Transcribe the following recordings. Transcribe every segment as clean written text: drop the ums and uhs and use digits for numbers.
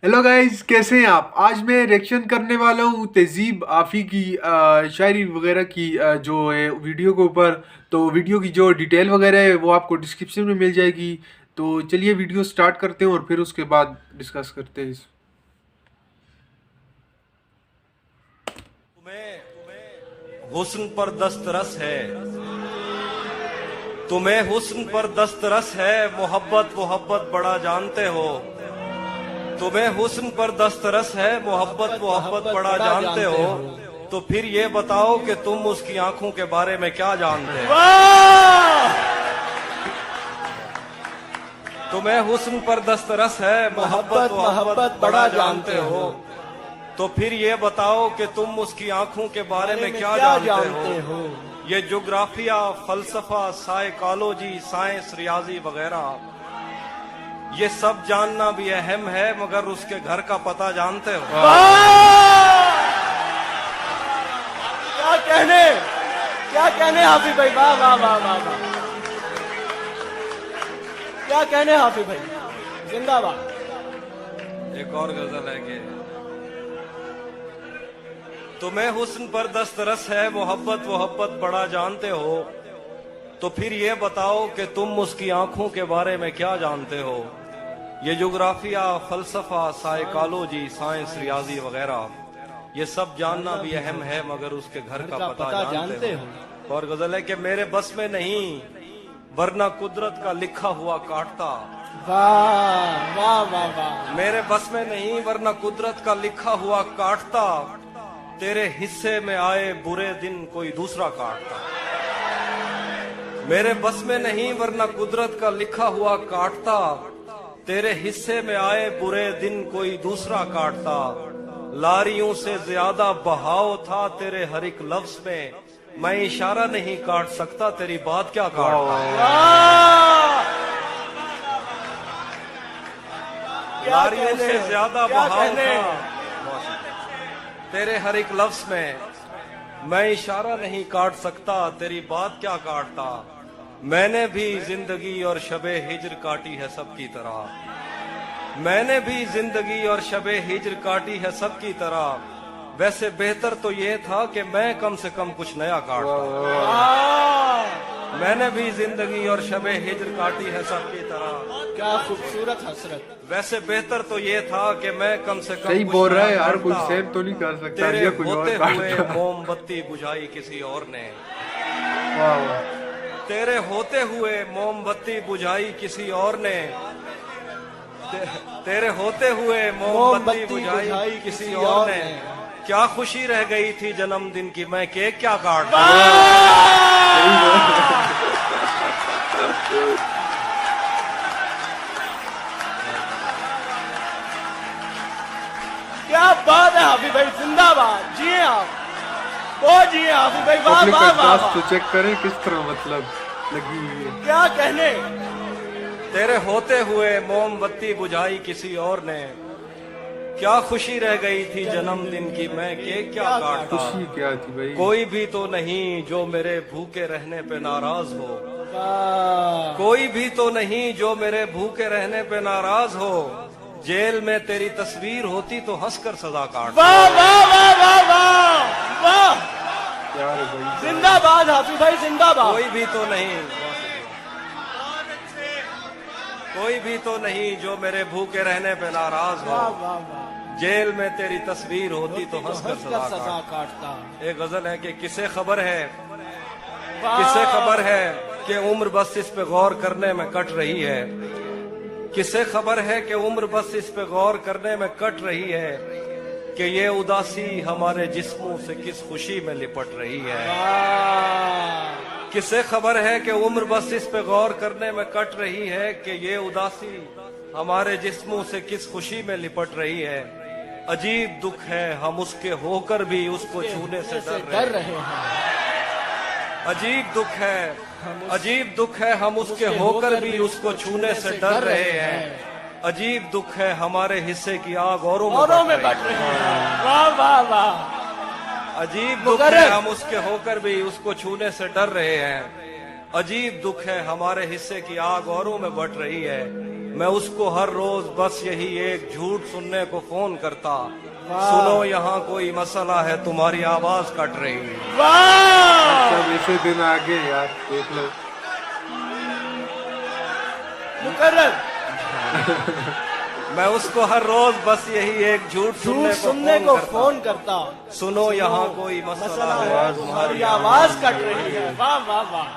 Hello guys, कैसे हैं आप। आज मैं रिएक्शन करने वाला हूँ तहजीब आफ़ी की शायरी वगैरह की जो है वीडियो के ऊपर। तो वीडियो की जो डिटेल वगैरह है वो आपको डिस्क्रिप्शन में मिल जाएगी। तो चलिए वीडियो स्टार्ट करते हैं और फिर उसके बाद डिस्कस करते हैं तुम्हें हुस्न पर दस्तरस है। तुम्हें हुस्न पर दस्तरस है। मोहब्बत मोहब्बत बड़ा जानते हो। तुम्हें हुस्न पर दस्तरस है। मोहब्बत मोहब्बत बड़ा जानते हो। तो फिर ये बताओ कि तुम उसकी आंखों के बारे में क्या जानते हो। तुम्हें हुस्न पर दस्तरस है। मोहब्बत मोहब्बत बड़ा जानते हो। तो फिर ये बताओ कि तुम उसकी आंखों के बारे में क्या जानते हो। ये ज्योग्राफिया, फलसफा, साइकोलॉजी, साइंस, रियाजी वगैरह ये सब जानना भी अहम है, मगर उसके घर का पता जानते हो। क्या कहने, क्या कहने हाफिज भाई, वाह वाह वाह वाह वाह, क्या कहने हाफिज भाई, जिंदाबाद। एक और गजल है कि तुम्हें हुस्न पर दस्तरस है। मोहब्बत मोहब्बत बड़ा जानते हो। तो फिर ये बताओ कि तुम उसकी आंखों के बारे में क्या जानते हो। ये ज्योग्राफिया, फलसफा, साइकोलॉजी, साइंस, रियाजी वगैरह ये सब जानना भी अहम है, मगर उसके घर का पता जानते हो। और गजल है कि मेरे बस में नहीं, वरना कुदरत का लिखा हुआ काटता। वाह वाह वाह वाह, मेरे बस में नहीं, वरना कुदरत का लिखा हुआ काटता। तेरे हिस्से में आए बुरे दिन कोई दूसरा काटता। मेरे बस में नहीं, वरना कुदरत का लिखा हुआ काटता। तेरे हिस्से में आए बुरे दिन कोई दूसरा काटता। लारियों से ज्यादा बहाव था तेरे हर एक लफ्ज में। मैं इशारा नहीं काट सकता, तेरी बात क्या काटता। लारियों से ज्यादा बहाव था तेरे हर एक लफ्ज में। मैं इशारा नहीं काट सकता, तेरी बात क्या काटता। मैंने भी जिंदगी और शबे हिज्र काटी है सबकी तरह। मैंने भी जिंदगी और शबे हिज्र काटी है सबकी तरह। वैसे बेहतर तो ये था कि मैं कम से कम कुछ नया काटता। मैंने भी जिंदगी और शबे हिज्र काटी है सबकी तरह। क्या खूबसूरत हसरत। वैसे बेहतर तो ये था कि मैं कम से कम सही कुछ बोल रहा है नया यार, कुछ काटता। सेम तो नहीं कर सकता तेरे ये कुछ होते और हुए काटता। मोमबत्ती बुझाई किसी और ने। वाह वाह। तेरे होते हुए मोमबत्ती बुझाई किसी और ने। तेरे होते हुए मोमबत्ती बुझाई किसी और ने। क्या खुशी रह गई थी जन्मदिन की, मैं केक क्या काटता। क्या बात है हाफिज भाई, जिंदाबाद। जिए आप, वो जिए हाफिज भाई, वाह पब्लिक वाह वाह अंदाज वाह। तो चेक करें किस तरह मतलब लगी हुई है। क्या कहने। तेरे होते हुए मोमबत्ती बुझाई किसी और ने। क्या खुशी रह गई थी जन्मदिन की, मैं केक क्या काटता। खुशी क्या थी भाई। कोई भी तो नहीं जो मेरे भूखे रहने पे नाराज हो। वाह, कोई भी तो नहीं जो मेरे भूखे रहने पे नाराज हो। जेल में तेरी तस्वीर होती तो हंसकर सजा काट। वाह वाह वाह वाह वाह वाह, यार भाई जिंदाबाद हाफिज भाई, जिंदाबाद। कोई भी तो नहीं, कोई भी तो नहीं जो मेरे भूखे रहने पे नाराज वाह हो। वाह वाह, जेल में तेरी तस्वीर होती तो हंसकर हंसकर सजा सजा काट। काटता। एक गजल है कि किसे खबर है, वाह, किसे खबर है कि उम्र बस इस पे गौर करने में कट रही है। किसे खबर है कि उम्र बस इस पे गौर करने में कट रही है। कि ये उदासी हमारे जिस्मों से किस खुशी में लिपट रही है। वाह, किसे खबर है कि उम्र बस इस पे गौर करने में कट रही है। कि ये उदासी हमारे जिस्मों से किस खुशी में लिपट रही है। अजीब दुख है हम उसके होकर भी उसको छूने से डर रहे हैं। अजीब दुख है, अजीब दुख है हम उसके होकर भी उसको छूने से डर रहे हैं। अजीब दुख है हमारे हिस्से की आग औरों में बट रहे हैं। वाह वाह वाह, अजीब दुख है हम उसके होकर भी उसको छूने से डर रहे हैं। अजीब दुख है हमारे हिस्से की आग औरों में बट रही है। मैं उसको हर रोज बस यही एक झूठ सुनने को फोन करता, सुनो यहाँ कोई मसला है, तुम्हारी आवाज कट रही है। वाह सब ऐसे दिन आ गए यार, देख लो। मुकर्रर मैं उसको हर रोज बस यही एक झूठ सुनने को फोन करता, सुनो यहाँ कोई मसला है, तुम्हारी आवाज कट रही है। वाह वाह वाह,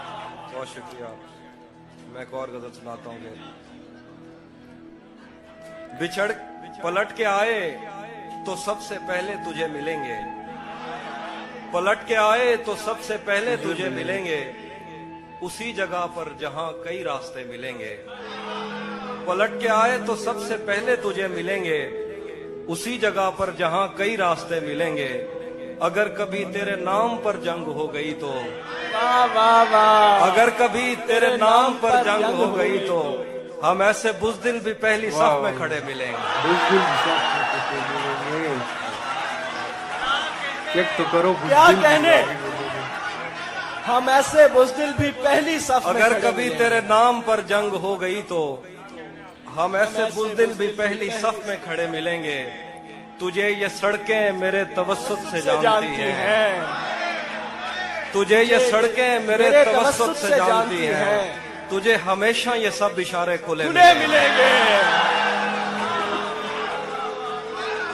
बहुत शुक्रिया। मैं एक और गजल सुनाता हूँ। बिछड़ पलट के आए तो सबसे पहले तुझे मिलेंगे, पलट के आए तो सबसे पहले तुझे मिलेंगे, उसी जगह पर जहां कई रास्ते मिलेंगे। पलट के आए तो सबसे पहले तुझे मिलेंगे, उसी जगह पर जहां कई रास्ते मिलेंगे। अगर कभी तेरे नाम पर जंग हो गई तो, वाह वाह वाह, अगर कभी तेरे नाम पर जंग हो गई तो हम ऐसे बुज़दिल भी पहली सफ में खड़े मिलेंगे। चेक तो करो, क्या कहने, हम ऐसे बुज़दिल भी पहली सफ में अगर खड़े कभी मिलेंगे। तेरे नाम पर जंग हो गई तो हम ऐसे बुज़दिल भी पहली सफ में खड़े मिलेंगे। तुझे ये सड़कें मेरे तवस्सुत से जानती हैं, तुझे ये सड़कें मेरे तवस्सुत से जानती हैं, तुझे हमेशा ये सब इशारे खुले मिलेंगे।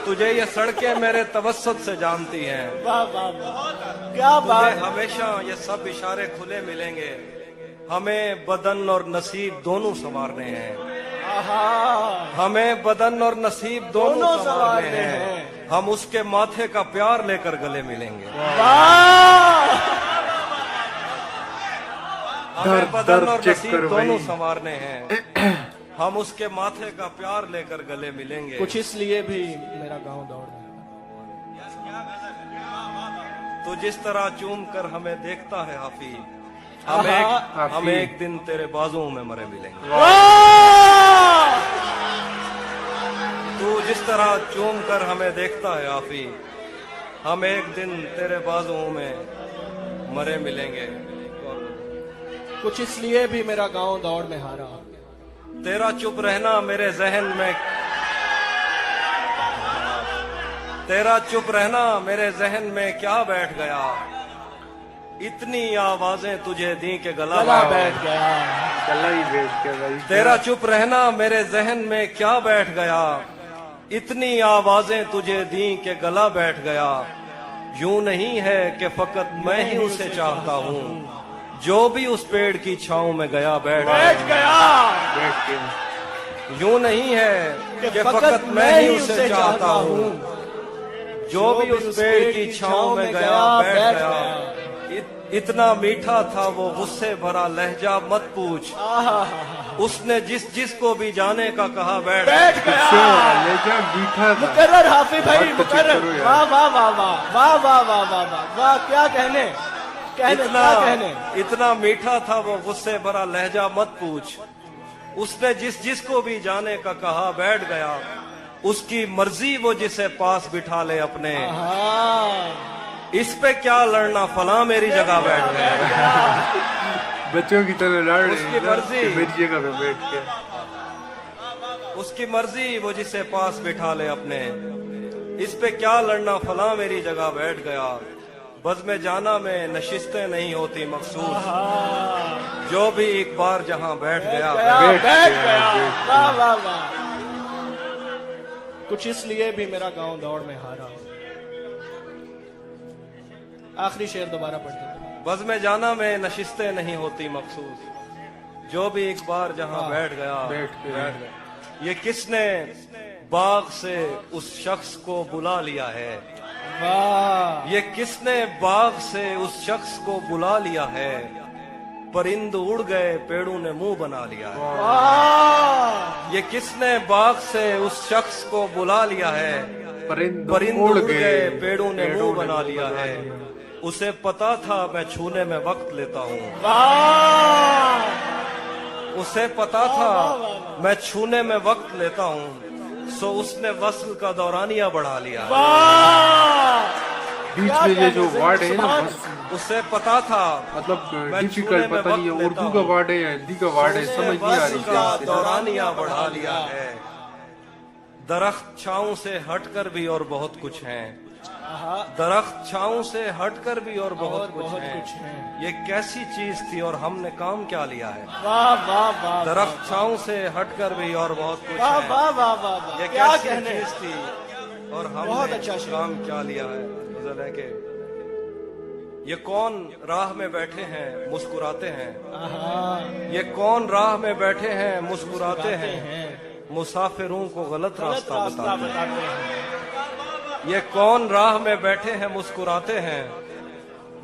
तुझे ये सड़कें मेरे तवस्सुत से जानती हैं, वाह वाह वाह, क्या तुझे बात। हमेशा ये सब इशारे खुले मिलेंगे। हमें बदन और नसीब दोनों संवारने हैं, आहा, हमें बदन और नसीब दोनों संवारने हैं। हम उसके माथे का प्यार लेकर गले मिलेंगे। वाह, हमें बदन और चेक नसीब करो दोनों भाई। संवारने हैं, हम उसके माथे का प्यार लेकर गले मिलेंगे। कुछ इसलिए भी मेरा गांव दौड़ रहा है। तो जिस तरह चूम कर हमें देखता है हाफी, आहा, हम एक दिन तेरे बाजुओं में मरे मिलेंगे। वाह, तू जिस तरह चूम कर हमें देखता है हाफी, हम एक दिन तेरे बाजुओं में मरे मिलेंगे। कुछ इसलिए भी मेरा गांव दौड़ में हारा। तेरा चुप रहना मेरे जहन में, तेरा चुप रहना मेरे जहन में क्या बैठ गया, इतनी आवाजें तुझे दी के गला बैठ गया। गला ही बैठ गया भाई। तेरा चुप रहना मेरे जहन में क्या बैठ गया, इतनी आवाजें तुझे दी के गला बैठ गया। यूं नहीं है कि फकत मैं ही उसे चाहता हूँ, जो भी उस पेड़ की छांव में गया बैठ गया। बैठ के यूं नहीं है कि फकत मैं ही उसे चाहता हूँ, जो भी उस पेड़ की छांव में गया बैठ गया। इतना मीठा था वो गुस्से भरा लहजा मत पूछ, उसने जिस को भी जाने का कहा बैठ गया। लेजा मीठा था। मुकर्रर हाफिज भाई, बात तो चेक मुकर्रर। करो यार। वाह वाह वाह वाह वाह वाह वाह वाह वाह वाह, क्या कहने, इतना मीठा था वो गुस्से भरा लहजा मत पूछ, उसने जिस को भी जाने का कहा बैठ गया। उसकी मर्जी वो जिसे पास बिठा ले अपने, इस पे क्या लड़ना फला मेरी जगह बैठ गया। बच्चों की तरह लड़ रहे उसकी हैं ना, मर्जी। कि मेरी जगह पे बैठ के। उसकी मर्जी वो जिसे पास बिठा ले अपने, इस पे क्या लड़ना फला मेरी जगह बैठ गया। बज़्म जाना में नशिस्तें नहीं होती मखसूस, जो भी एक बार जहां बैठ गया बैठ गया। वाह वाह वाह, कुछ इसलिए भी मेरा गांव दौड़ में हारा। आखिरी शेर दोबारा पढ़ते हैं। बज़्म जाना में नशिस्तें नहीं होती मखसूस, जो भी एक बार जहां बैठ गया बैठ गया। ये किसने बाग से उस शख्स को बुला लिया है, वाह, ये किसने बाग से उस शख्स को बुला लिया है। परिंद उड़ गए पेड़ों ने मुंह बना लिया है, वाह, ये किसने बाग से उस शख्स को बुला लिया है। परिंद परिंद उड़ गए पेड़ों ने मुंह बना लिया है। उसे पता था मैं छूने में वक्त लेता हूँ, वाह, उसे पता था मैं छूने में वक्त लेता हूँ, सो उसने वस्ल का दौरानिया बढ़ा लिया। वाह, बीच क्या में ये कहने जो से वर्ड है ना, सुभान। बस उसे पता था मतलब मैं डिफिकल्ट, छूने में पता नहीं है वक्त लेता उर्दू का हूँ। वर्ड है या हिंदी का वर्ड है, समझ नहीं आ रही का कैसे। दौरानिया बढ़ा लिया है। दरख्त छाँव से हटकर भी और बहुत कुछ है। दरख्त छाँव से हटकर भी और बहुत कुछ है। ये कैसी चीज थी और हमने काम क्या लिया है। वाह वाह वाह दरख्त छाँव से हटकर भी और बहुत कुछ वाह है। वाह वाह वाह वाह। ये क्या कैसी कहने। चीज थी और बहुत हमने अच्छा शेर। काम क्या लिया है। गजल है कि ये कौन राह में बैठे हैं मुस्कुराते हैं। ये कौन राह में बैठे हैं मुस्कुराते हैं। मुसाफिरों को गलत रास्ता बताते हैं। ये कौन राह में बैठे हैं मुस्कुराते हैं।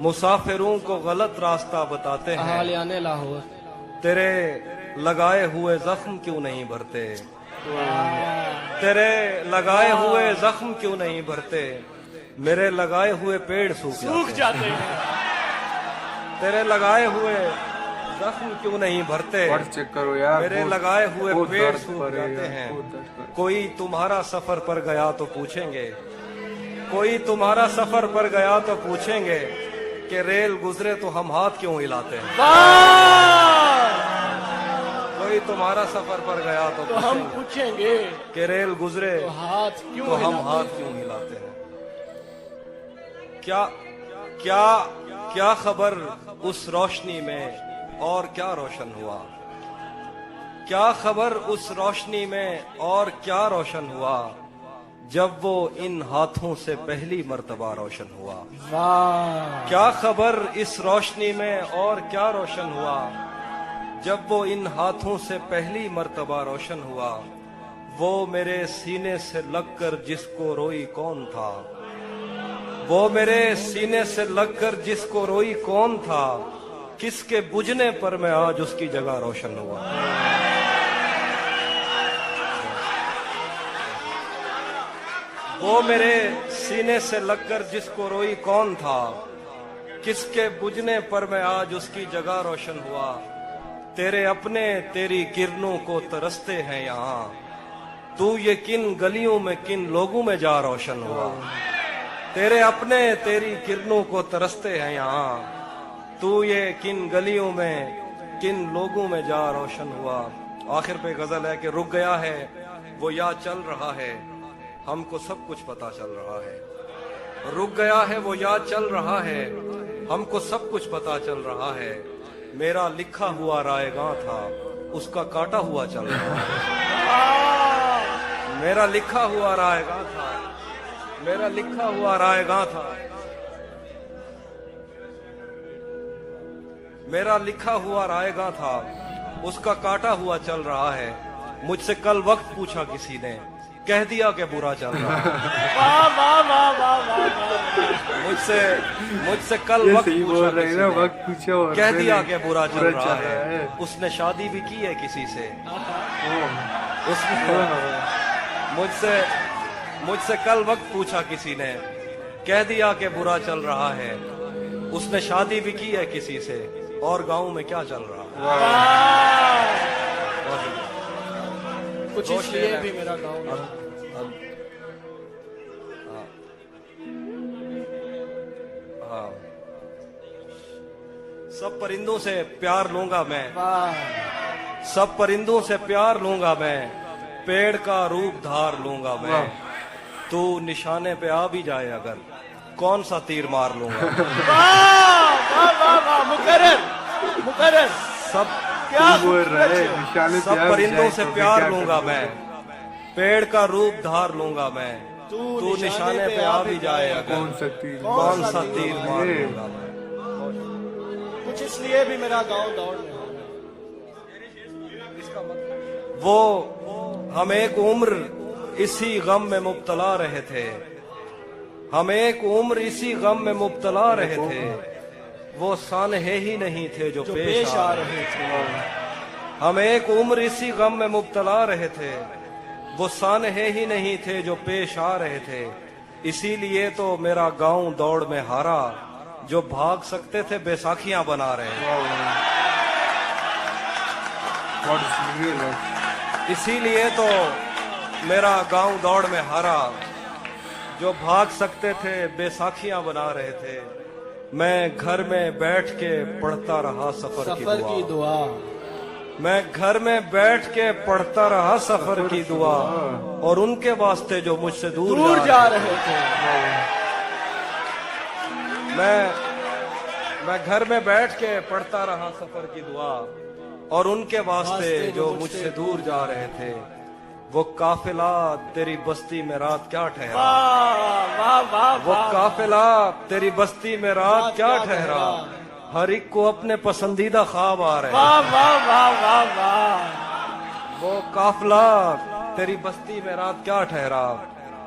मुसाफिरों को गलत रास्ता बताते हैं। लाहौर। तेरे लगाए हुए जख्म क्यों नहीं भरते। तेरे लगाए हुए जख्म क्यों नहीं भरते। मेरे लगाए हुए पेड़ सूख जाते हैं। तेरे लगाए हुए जख्म क्यों नहीं भरते। वर्ड चेक करो यार, मेरे बहुत- लगाए हुए बहुत पेड़ दर्द सूख पर है जाते यार, हैं। बहुत दर्द पर। कोई तुम्हारा सफर पर गया तो पूछेंगे। कोई तुम्हारा सफर पर गया तो पूछेंगे कि रेल गुजरे तो हम हाथ क्यों हिलाते हैं। कोई तुम्हारा सफर पर गया तो हम पूछेंगे पूछेंगे कि रेल गुजरे हाथ क्यों तो हम हिलाते हाथ क्यों हिलाते हैं। क्या क्या क्या खबर उस रोशनी में और क्या रोशन हुआ। क्या खबर उस रोशनी में और क्या रोशन हुआ। जब वो इन हाथों से पहली मर्तबा रोशन हुआ। वाह। क्या खबर इस रोशनी में और क्या रोशन हुआ। जब वो इन हाथों से पहली मर्तबा रोशन हुआ। वो मेरे सीने से लगकर जिसको रोई कौन था। वो मेरे सीने से लगकर जिसको रोई कौन था। किसके बुझने पर मैं आज उसकी जगह रोशन हुआ। वो मेरे सीने से लगकर जिसको रोई कौन था। किसके बुझने पर मैं आज उसकी जगह रोशन हुआ। तेरे अपने तेरी किरणों को तरसते हैं यहाँ। तू ये किन गलियों में किन लोगों में जा रोशन हुआ। तेरे अपने तेरी किरणों को तरसते हैं यहाँ। तू ये किन गलियों में किन लोगों में जा रोशन हुआ। आखिर पे गजल है कि रुक गया है वो या चल रहा है। हमको सब कुछ पता चल रहा है। रुक गया है वो या चल रहा है। हमको सब कुछ पता चल रहा है। मेरा लिखा हुआ रायगां था उसका काटा हुआ चल रहा है। मेरा लिखा हुआ रायगां था। मेरा लिखा हुआ रायगां था। मेरा लिखा हुआ रायगां था उसका काटा हुआ चल रहा है। मुझसे कल वक्त पूछा किसी ने कह दिया कि बुरा चल रहा है। वाह वाह वाह वाह वाह। मुझसे कल ये वक्त सही पूछा बोल रहे हैं किसी ना, ने, वक्त पूछा और कह दिया मैंने कि बुरा चल रहा है। है। उसने शादी भी की है किसी से। ओह, उसने मुझसे कल वक्त पूछा किसी ने कह दिया कि बुरा चल रहा है। उसने शादी भी की है किसी से और गांव में क्या चल रहा है। कुछ दो इसलिए शेर भी हैं। मेरा गाँव हाँ। सब परिंदों से प्यार लूंगा मैं। वाह। सब परिंदों से प्यार लूंगा मैं। पेड़ का रूप धार लूंगा मैं। तू निशाने पे आ भी जाए अगर कौन सा तीर मार लूंगा। वाह वाह वाह वाह। मुकर्रर मुकर्रर। सब क्या बोल रहा है, निशाने पे सब आ परिंदों जाए से तो प्यार क्या लूंगा करूं? मैं। पेड़ का रूप धार लूंगा मैं। तू निशाने पे आ भी जाए अगर कौन सा तीर कौन सा तीर मार ये? लूंगा मैं। कुछ इसलिए भी मेरा गाँव दौड़ में हो। वो हम एक उम्र इसी गम में मुब्तला रहे थे। हम एक उम्र इसी गम में मुब्तला रहे थे। वो सानहे ही नहीं थे जो पेश आ रहे थे। हम एक उम्र इसी गम में मुब्तला रहे थे। वो सानहे ही नहीं थे जो पेश आ रहे थे। इसीलिए तो मेरा गांव दौड़ में हारा। जो भाग सकते थे बैसाखियां बना रहे। इसीलिए तो मेरा गांव दौड़ में हारा। जो भाग सकते थे बेसाखियां बना रहे थे। मैं घर में बैठ के पढ़ता रहा सफर की दुआ। मैं घर में बैठ के पढ़ता रहा सफर की दुआ, और उनके वास्ते जो मुझसे दूर जा रहे थे। मैं घर में बैठ के पढ़ता रहा सफर की दुआ, और उनके वास्ते जो मुझसे दूर जा रहे थे। वो काफिला तेरी बस्ती में रात क्या ठहरा, वो काफिला तेरी बस्ती में रात क्या ठहरा। हर एक को अपने पसंदीदा ख्वाब आ रहे हैं। वो काफिला तेरी बस्ती में रात क्या ठहरा।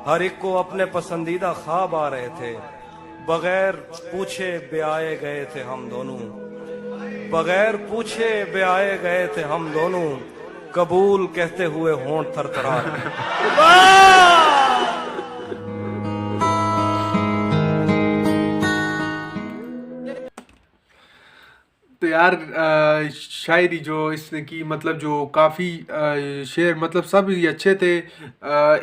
हर एक को अपने पसंदीदा ख्वाब आ रहे थे। बगैर पूछे ब्याए गए थे हम दोनों, बगैर पूछे ब्याए गए थे हम दोनों। कबूल कहते हुए होंठ थरथरा। तो यार शायरी जो इसने की, मतलब जो काफ़ी शेर मतलब सब ही अच्छे थे।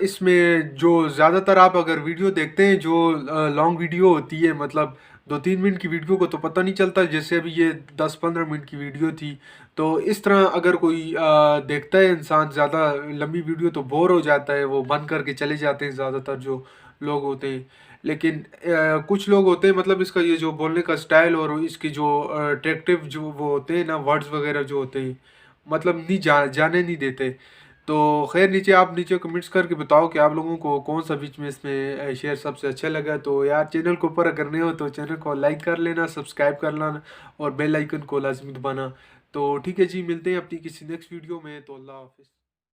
इसमें जो ज़्यादातर आप अगर वीडियो देखते हैं, जो लॉन्ग वीडियो होती है, मतलब 2-3 मिनट की वीडियो को तो पता नहीं चलता, जैसे अभी ये 10-15 मिनट की वीडियो थी। तो इस तरह अगर कोई देखता है इंसान ज़्यादा लंबी वीडियो तो बोर हो जाता है, वो बंद करके चले जाते हैं ज़्यादातर जो लोग होते हैं। लेकिन कुछ लोग होते हैं, मतलब इसका ये जो बोलने का स्टाइल और इसकी जो अट्रैक्टिव जो वो होते हैं ना, वर्ड्स वगैरह जो होते हैं, मतलब नहीं जाने नहीं देते। तो खैर, नीचे कमेंट्स करके बताओ कि आप लोगों को कौन सा बीच में इसमें शेयर सबसे अच्छा लगा। तो यार चैनल को ऊपर अगर नए हो तो चैनल को लाइक कर लेना, सब्सक्राइब कर लेना, और बेल आइकन को लाजमी दबाना। तो ठीक है जी, मिलते हैं अपनी किसी नेक्स्ट वीडियो में। तो अल्लाह हाफिज़।